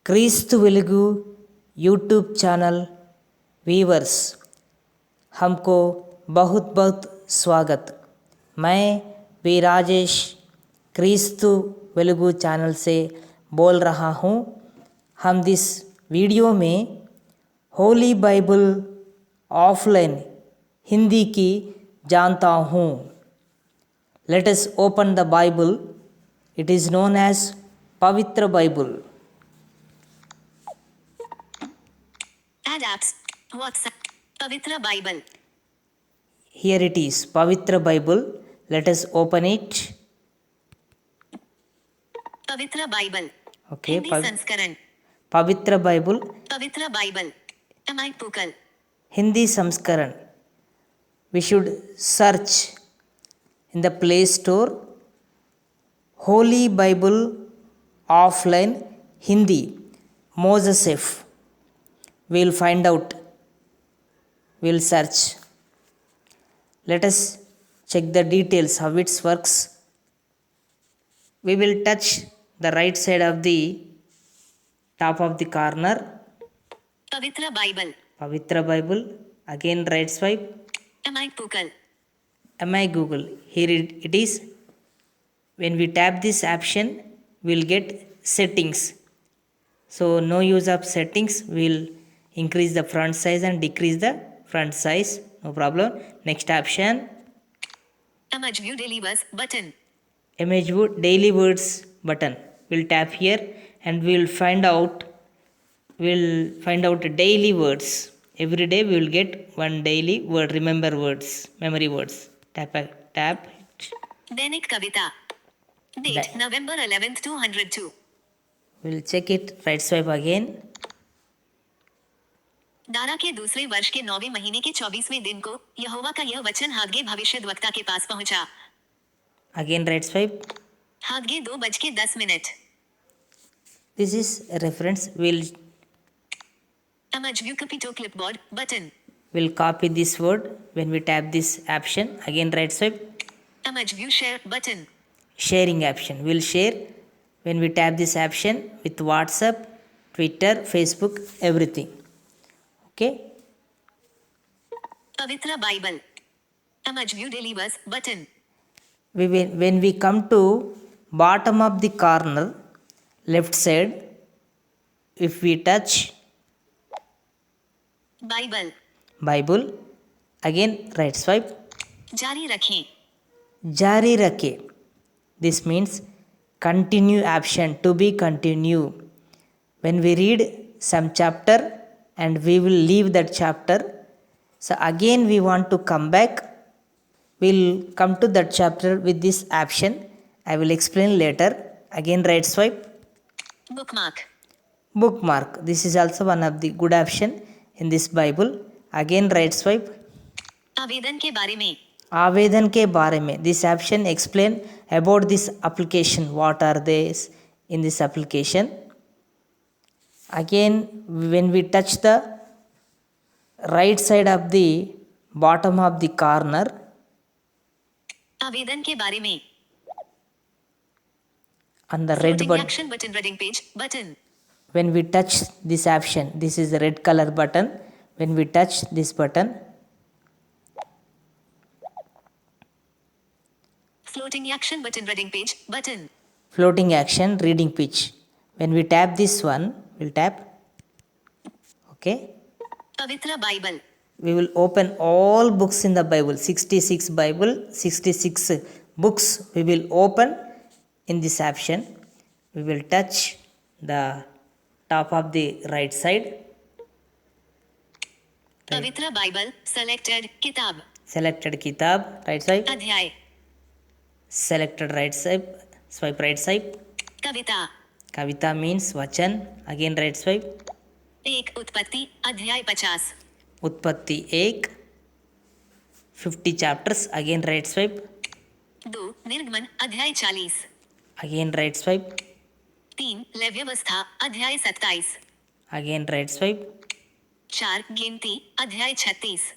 क्रीस्तु Velugu YouTube channel viewers हमको बहुत बहुत स्वागत। मैं वी राजेश क्रीस्तु वेलुगु चैनल से बोल रहा हूँ। हम इस वीडियो में होली बाइबल ऑफलाइन हिंदी की जानता हूँ। Let us open the Bible. It is known as पवित्र Bible. Add apps. WhatsApp. Pavitra Bible. Here it is, Pavitra Bible. Let us open it. Pavitra Bible. Okay, Hindi संस्करण. Pavitra Bible, Pavitra Bible. MI Pukal. Hindi Samskaran. We should search in the Play Store Holy Bible Offline Hindi Moses F. We will find out. We will search. Let us check the details how it works. We will touch the right side of the top of the corner. Pavitra Bible. Pavitra Bible. Again right swipe. MI Pukal. MI Google. Here it is. When we tap this option, we will get settings. So no use of settings. We will increase the font size and decrease the font size. No problem. Next option. Image View Daily Verse button. Image View Daily Words button. We'll tap here and we'll find out daily words. Every day we will get one daily word. Remember words, memory words. Tap it. Dainik Kavita. Date November 11th 202. We'll check it. Right swipe again. Dara के दूसरे वर्ष के 9वें महीने के 24वें दिन को यहोवा का यह वचन हाग्गे भविष्यद्वक्ता के पास पहुंचा। Again right swipe. हाग्गे 2:10। This is a reference. We'll Image View Capito Clipboard button. We'll copy this word when we tap this option. Again right swipe. Image View Share button. Sharing option. We'll share when we tap this option with WhatsApp, Twitter, Facebook, everything. Okay. Pavitra Bible. Image View Daily Verse button. When we come to bottom of the corner, left side, if we touch Bible, again right swipe. जारी रखें. Jari rakhe. This means continue option, to be continue. When we read some chapter and we will leave that chapter, so again we want to come back, we'll come to that chapter with this option. I will explain later. Again right swipe. Bookmark. This is also one of the good option in this Bible. Again right swipe. आवेदन के बारे में. आवेदन के बारे में. This option explain about this application. What are they in this application? Again, when we touch the right side of the bottom of the corner, आवेदन के बारे में. on the red button. Action button reading page button. When we touch this option, this is the red color button. When we touch this button, floating action button reading page button. Floating action reading page. When we tap this one, we'll tap. Okay. Pavitra Bible. We will open all books in the Bible. 66 Bible, 66 books we will open in this option. We will touch the top of the right side. Pavitra Bible. Selected Kitab. Selected Kitab. Right side. अध्याय. Selected right side. Swipe right side. कविता. Kavita means vachan. Again right swipe. एक उत्पत्ति अध्याय 50. Utpatti 1. 50 chapters. Again right swipe. 2 निर्गमन अध्याय 40. Again right swipe. 3 लेव्यवस्था अध्याय 27. Again right swipe. 4 गिनती अध्याय 36.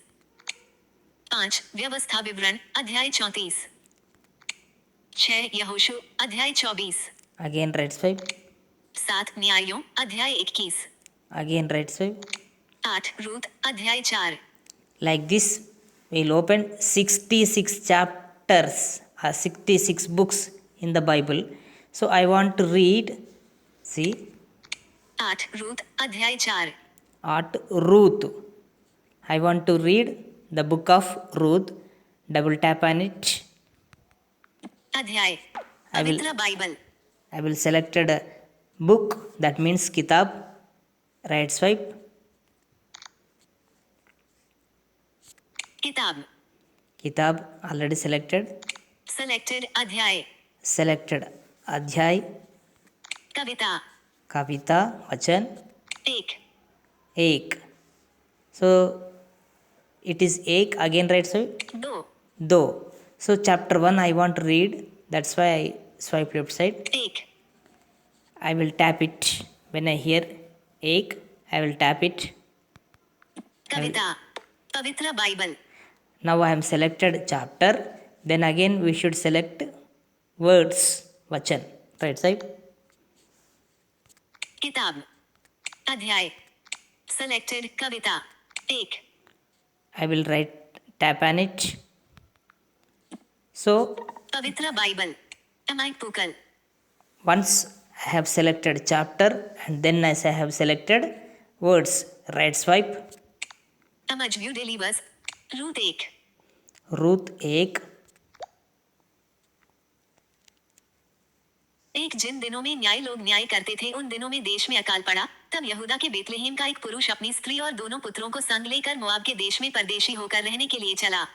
5 व्यवस्था विवरण अध्याय 34. 6 यहोशू अध्याय 24. Again right swipe. 7 न्यायों अध्याय 21। Again right swipe. 8 रूत अध्याय 4। Like this, we'll open 66 chapters or 66 books in the Bible. So I want to read, see, 8 Ruth अध्याय 4। at Ruth. I want to read the book of Ruth. Double tap on it. अध्याय I will पवित्र Bible. selected a book, that means kitab. Right swipe. किताब Kitab already selected. Selected अध्याय Selected adhyay. Kavita Kavita vachan 1 ek. So it is ek. Again right swipe. 2 Do. So chapter 1 I want to read, that's why I swipe left side. 1 I will tap it. When I hear ek, I will tap it. कविता पवित्र Bible. Now I am selected chapter. Then again we should select words vachan. Right side. किताब अध्याय selected Kavita 1 I will right tap on it. So पवित्र Bible अमाइक पुकल। once I have selected chapter and then as I have selected words, right swipe. अमज व्यू delivers Ruth 1 Ruth ek. एक जिन दिनों में न्याय लोग न्याय करते थे उन दिनों में देश में अकाल पड़ा। तब यहूदा के बेतलेहेम का एक पुरुष अपनी स्त्री और दोनों पुत्रों को संग लेकर मोआब के देश में परदेशी होकर रहने के लिए चला।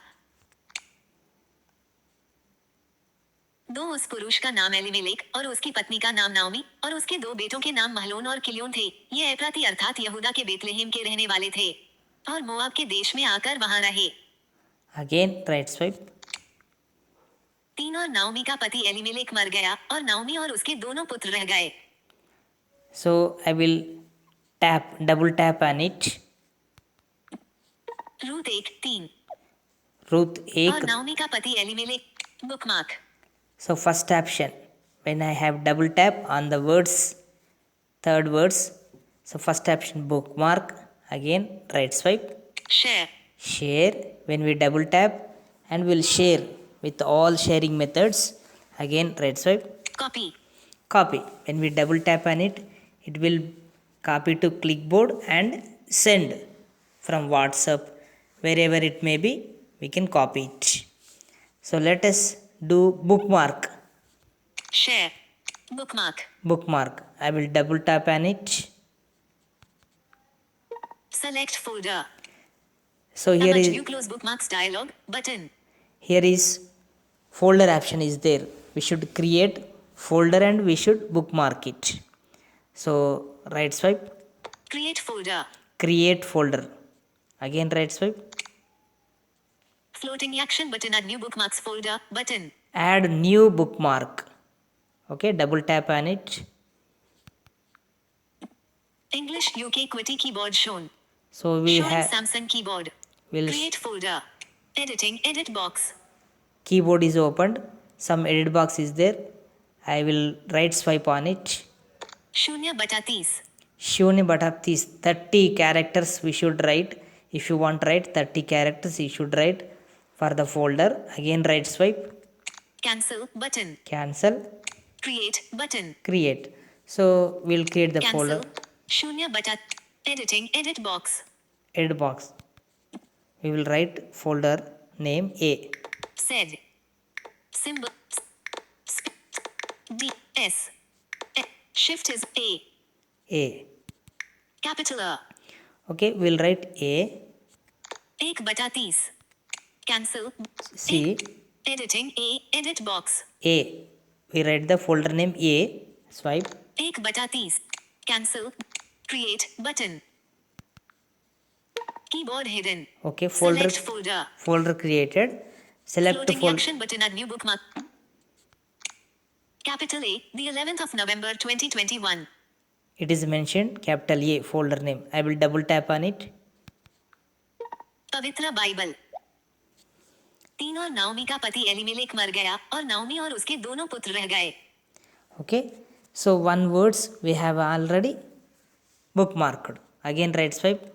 2 उस पुरुष का नाम एलीमेलेक और उसकी पत्नी का नाम नाओमी और उसके 2 बेटों के नाम महलोन और किलियोन थे। ये एप्राती अर्थात यहूदा के बेतलेहेम के रहने वाले थे और मोआब के देश में आकर वहां रहे। Again right swipe. 3 और नाओमी का पति एलीमेलेक मर गया और नाओमी और उसके दोनों पुत्र रह गए। So I will double tap on it. Ruth 1 3 Ruth और ek. नाओमी का पति Elimelech bookmark. So first option, when I have double tap on the words, third words. So first option bookmark. Again right swipe. Share Share. When we double tap and we'll share with all sharing methods. Again right swipe. Copy Copy. When we double tap on it, it will copy to clipboard and send from WhatsApp, wherever it may be, we can copy it. So let us do bookmark. Share bookmark Bookmark. I will double tap on it. Select folder So here अमज is view close bookmarks dialog button. folder option is there. We should create folder and we should bookmark it. So right swipe. Create folder Create folder. Again right swipe. Floating action button add new bookmarks folder button. Add new bookmark. Okay, double tap on it. English UK क्विटी keyboard shown So we showing have Samsung keyboard will create folder editing edit box. keyboard is opened. Some edit box is there. I will right swipe on it. 0/30 Shunya bata 30 characters we should write. If you want write 30 characters, you should write for the folder. Again right swipe. Cancel button Cancel. Create button Create. So we'll create the folder. Cancel 0/. Editing edit box Edit box. We will write folder name A. Said symbol D S shift is a A. Capital Okay, we'll write A. 1/30 cancel C. Editing A edit box A. We write the folder name A. Swipe. 1/30 cancel create button keyboard hidden Okay, folder select folder folder created. Select floating folder. Action button add new bookmark capital A the 11th of November 2021 It is mentioned capital A folder name. I will double tap on it. पवित्र Bible. 3 और Naomi का पति Elimelech मर गया और Naomi और उसके दोनों पुत्र रह गए। Okay. So one words we have already bookmarked. Again right swipe.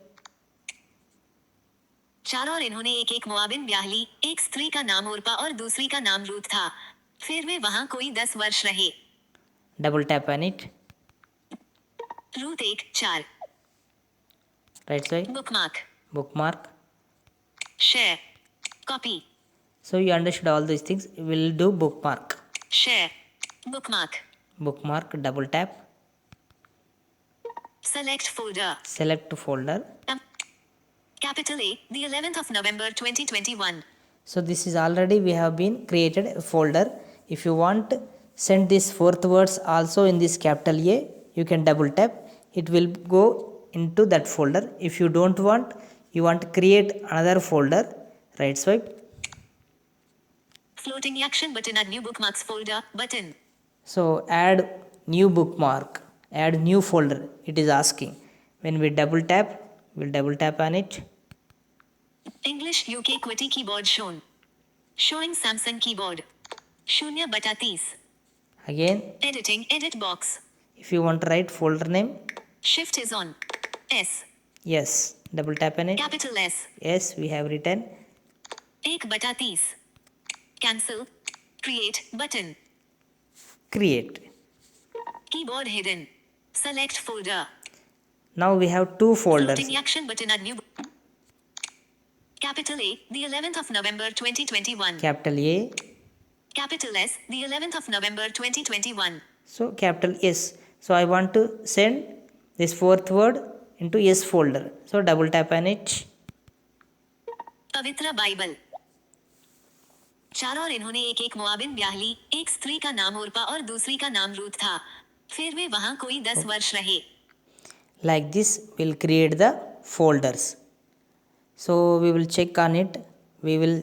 चार और इन्होंने एक एक मुआविन ब्याह ली, एक स्त्री का नाम उर्पा और दूसरी का नाम रूथ था। फिर वे वहां कोई 10 वर्ष रहे। Double tap on it. Ruth 1 4 Right swipe. Bookmark Bookmark. Share copy So you understood all these things. We'll do bookmark. Share bookmark Bookmark. Double tap. Select folder Select folder. Capital A the 11th of November 2021 So this is already we have been created a folder. If you want send this fourth words also in this capital A, you can double tap. It will go into that folder. If you don't want, you want to create another folder, right swipe. floating action button add new bookmarks folder button So add new bookmark, add new folder. It is asking. When we double tap, we'll double tap on it. English UK QWERTY keyboard shown showing Samsung keyboard 0/30 Again, editing edit box if you want to write folder name, shift is on S yes, double tap on it. capital S Yes, we have written. 1/30 cancel create button Create. keyboard hidden select folder Now we have two folders. floating action button add new capital A the 11th of November 2021 Capital A. capital S the 11th of November 2021 So capital S. So I want to send this fourth word into S folder. So double tap on it. पवित्र Bible चार और इन्होंने एक एक मुआविन ब्याह ली, एक स्त्री का नाम उर्पा और दूसरी का नाम रूथ था। फिर वे वहां कोई 10 वर्ष रहे। Like this we'll create the folders. So we will check on it. We will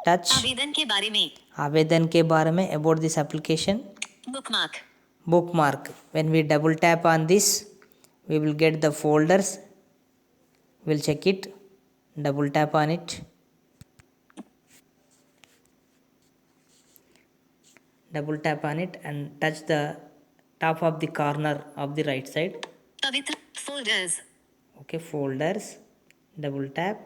touch आवेदन के बारे में आवेदन के बारे में about this application. Bookmark Bookmark. When we double tap on this, we will get the folders. We'll check it. Double tap on it. Double tap on it and touch the top of the corner of the right side. पवित्र folders Okay, folders. Double tap.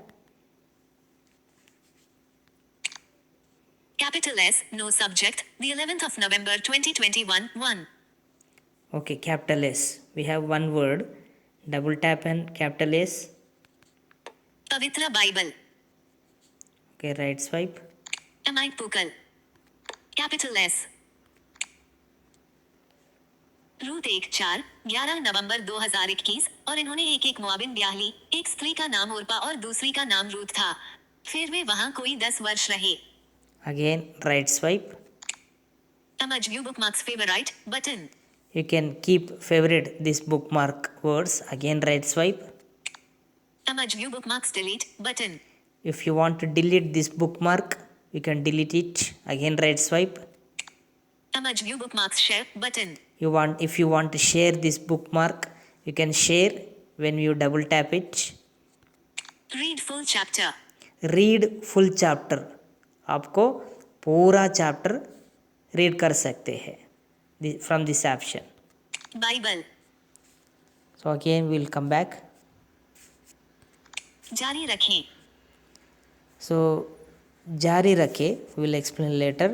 Capital S no subject the 11th of November 2021 1 Okay, capital S. We have one word. Double tap on capital S. पवित्र Bible Okay, right swipe. एमाई पुकल capital S Ruth 1 4 11 नवंबर 2021 और इन्होंने एक एक मुआविन ब्याह ली, एक स्त्री का नाम उर्पा और दूसरी का नाम रूथ था। फिर वे वहां कोई 10 वर्ष रहे। Again, right swipe. Image view bookmarks favorite button. You can keep favorite this bookmark words. Again, right swipe. Image view bookmarks delete button. If you want to delete this bookmark, you can delete it. Again, right swipe. Image view bookmarks share button. If you want to share this bookmark, you can share when you double tap it. Read full chapter. Read full chapter. आपको पूरा chapter read कर सकते हैं from this option. Bible So again we'll come back. जारी रखें. So जारी रखे we'll explain later.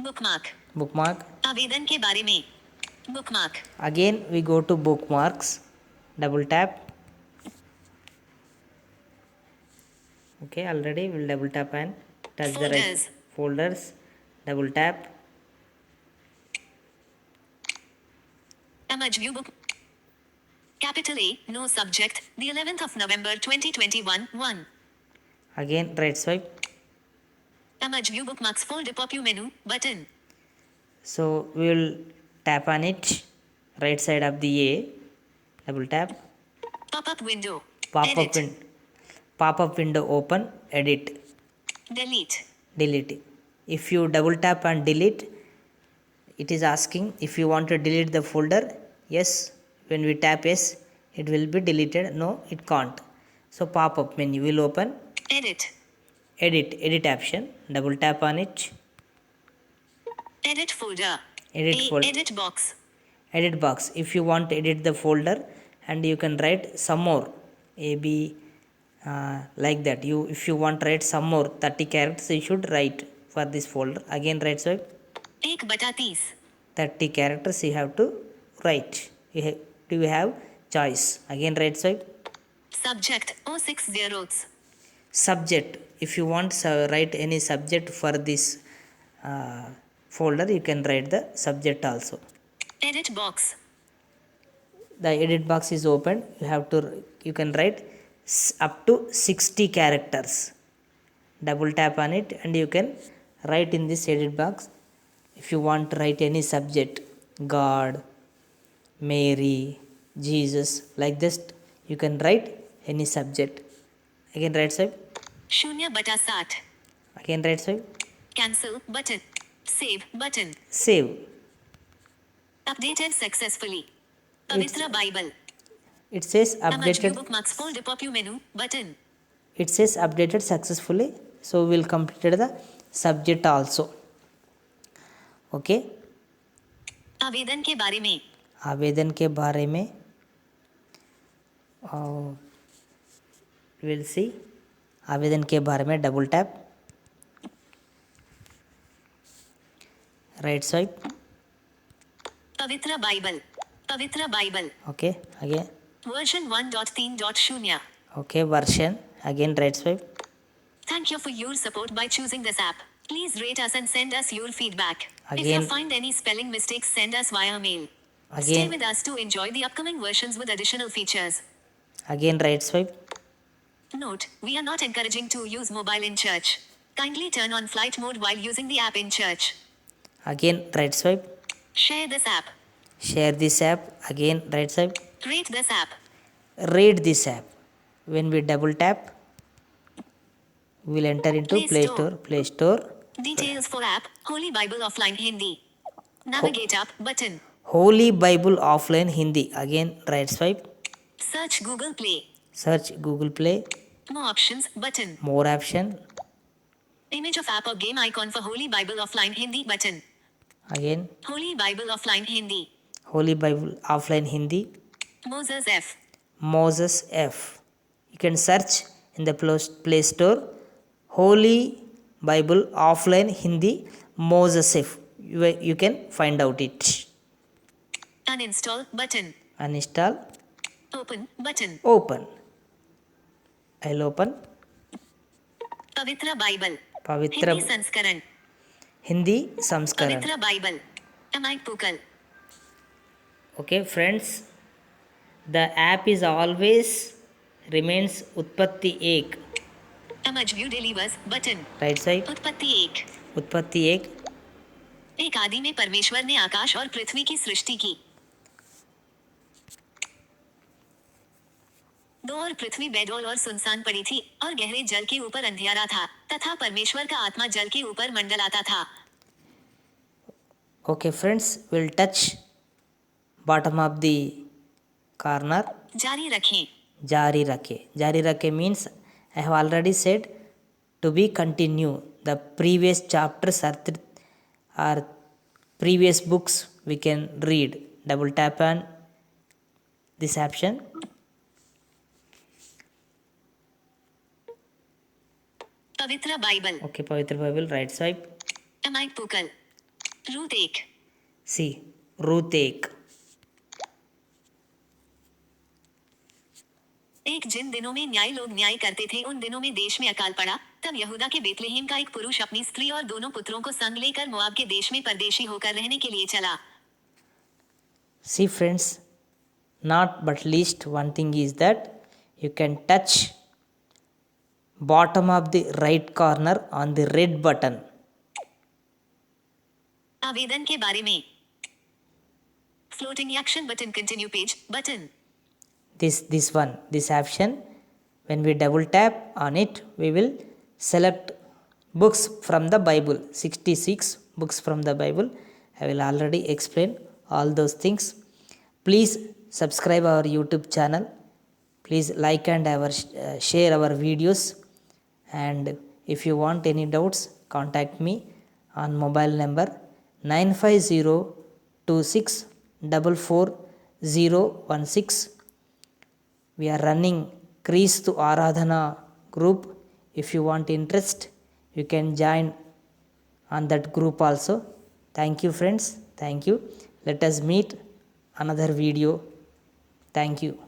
Bookmark Bookmark. आवेदन के बारे में bookmark Again we go to bookmarks. Double tap. Okay, already we'll double tap and touch the right Folders. folders. Double tap. Image view book capital A no subject the 11th of November 2021 1 Again right swipe. Image view bookmarks folder pop up menu button. So we will tap on it. Right side of the A. Double tap. Pop-up window. Pop-up Edit. pop-up window open. Edit. Delete. Delete. If you double tap and delete, it is asking if you want to delete the folder. Yes. When we tap yes, it will be deleted. No, it can't. So pop-up menu will open. Edit. Edit option. Double tap on it. Edit folder. edit A. folder, Edit box. edit box. If you want to edit the folder, and you can write some more ab, like that. You, if you want to write some more 30 characters, you should write for this folder. Again right swipe, 1/30. 30 characters you have to write. Do you have choice? Again right swipe, Subject 060. subject. If you want to write any subject for this uh, folder, you can write the subject also. Edit box. The edit box is open. You can write up to 60 characters. Double tap on it and you can write in this edit box. If you want to write any subject, God, Mary, Jesus, like this, you can write any subject. Again right swipe, 0/60. again right swipe, Cancel button. Save button. save. Updated successfully. Pavitra Bible. It says Amach view updated. bookmarks folder pop you menu button. It says updated successfully, so we will complete the subject also. Okay. आवेदन के बारे में. आवेदन के बारे में will see. आवेदन के बारे में डबल टैप, राइट स्वाइप, पवित्र बाइबल. पवित्र Bible. Okay. Again version 1.3.0. Okay. Version. Again right swipe. Thank you for your support by choosing this app. Please rate us and send us your feedback. If you Again- find any spelling mistakes, send us via mail. Stay Again- with us to enjoy the upcoming versions with additional features. Again right swipe. Note, we are not encouraging to use mobile in church. Kindly turn on flight mode while using the app in church. Again right swipe. Share this app. Share this app. Again right swipe. Rate this app. Rate this app. When we double tap, we will enter into Play Play Store. Store. Play Store. Details for app, Holy Bible Offline Hindi. Navigate up button. Holy Bible Offline Hindi. Again right swipe. Search Google Play. Search Google Play. More options button. More option. Image of app or game icon for Holy Bible Offline Hindi button. Again Holy Bible Offline Hindi. Holy Bible Offline Hindi. Moses F. Moses F. You can search in the Play Store Holy Bible Offline Hindi Moses F. You can find out it. Uninstall button. Uninstall. Open button. Open. I'll open. पवित्र Bible. पवित्र हिंदी संस्करण. हिंदी संस्करण. पवित्र Bible. अमाइक पुकल. Okay friends, the app is always remains उत्पत्ति एक. अमज व्यू डिलीवर्स बटन. Right side. उत्पत्ति 1. उत्पत्ति एक आदि में परमेश्वर ने आकाश और पृथ्वी की सृष्टि की. दो और पृथ्वी बेडौल और सुनसान पड़ी थी और गहरे जल के ऊपर अंधियारा था तथा परमेश्वर का आत्मा जल के ऊपर मंडलाता था. Okay friends, we'll touch bottom of the corner. जारी रखें. जारी रखे. जारी रखे means I have already said to be continue. The previous chapters are previous books we can read. Double tap on this option. पवित्र बाइबल. Okay, पवित्र Bible. Right swipe. अमाइक पुकल. रूत 1. सी. रूत एक. एक जिन दिनों में न्याय लोग न्याय करते थे उन दिनों में देश में अकाल पड़ा. तब यहूदा के बेतलेहेम का एक पुरुष अपनी स्त्री और दोनों पुत्रों को संग लेकर मोआब के देश में परदेशी होकर रहने के लिए चला. See friends, not but least one thing is that you can touch bottom of the right corner on the red button. आवेदन के बारे में. Floating action button. Continue page button. This one, this option, when we double tap on it, we will select books from the Bible. 66 books from the Bible. I will already explain all those things. Please subscribe our YouTube channel. Please like and share our videos. And if you want any doubts, contact me on mobile number 950 26444016. We are running Kristu Aradhana group. If you want interest, you can join on that group also. Thank you friends. Thank you. Let us meet another video. Thank you.